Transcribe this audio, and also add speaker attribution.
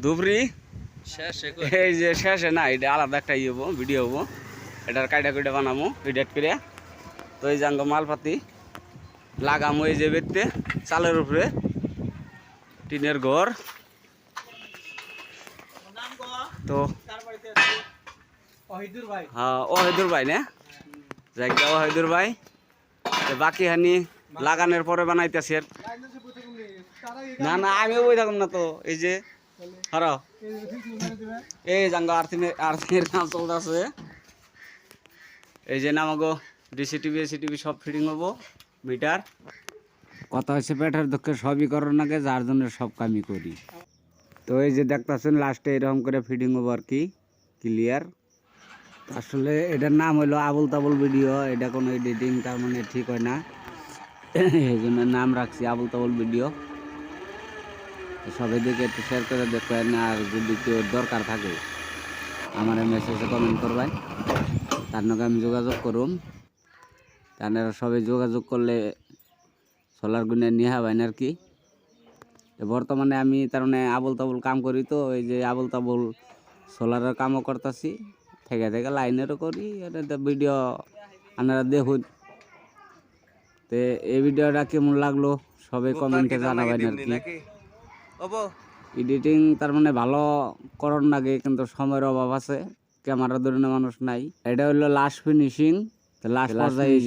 Speaker 1: ধুবড়ি এই যে শেষে না, এটা আলাদা একটা ইয়ে হবো, ভিডিও হবো, এটার কাইটা কুইটা বানাবো এডিট করে। তো এই জাঙ্গ মালপাতি লাগামো এই যে বেরতে চালের উপরে টিনের ঘর। তো হ্যাঁ ওহিদুর ভাই না, জায়গা ওহিদুর ভাই। বাকি হানি লাগানোর পরে বানাইতেছে। না না আমি ওই থাকুন না তো, এই যে হারাও এই জাঙ্গা আর্থিংয়ের কাজ চলতেছে। এই যে নামাগো ডিসিটিভি এসিটিভি সব ফিটিং হবো মিটার। কথা হচ্ছে পেটের দুঃখে সবই করার নাকি, যার জন্য সব কামই করি। তো এই যে দেখতেছেন লাস্টে এরকম করে ফিটিং হবো আর কি, ক্লিয়ার। আসলে এটার নাম হলো আবুল তাবুল ভিডিও, এটা কোনো এডিটিং তার মানে ঠিক হয় না, এই জন্য নাম রাখছি আবুল তাবুল ভিডিও। সবাই দেখে একটু শেয়ার করে দেখবেন, আর যদি কেউ দরকার থাকে আমার মেসেজে কমেন্ট করবেন, তার নাকি আমি যোগাযোগ করুম। তারা সবাই যোগাযোগ করলে সোলার গুনে নিয়ে হবেন আর কি। বর্তমানে আমি তার মানে আবুল তাবুল কাম করি, তো এই যে আবুল তাবুল সোলারের কামও করতেছি, থেকে থেকে লাইনেরও করি। এটা ভিডিও আপনারা দেখুন। তো এই ভিডিওটা কেমন লাগলো সবাই কমেন্টে জানাবেন আর কি। এডিটিং তার মানে ভালো করার লাগে, কিন্তু সময়ের অভাব আছে, ক্যামেরা ধরে মানুষ নাই। এটা হলো লাস্ট ফিনিশিং, লাস্ট পর্যায়ে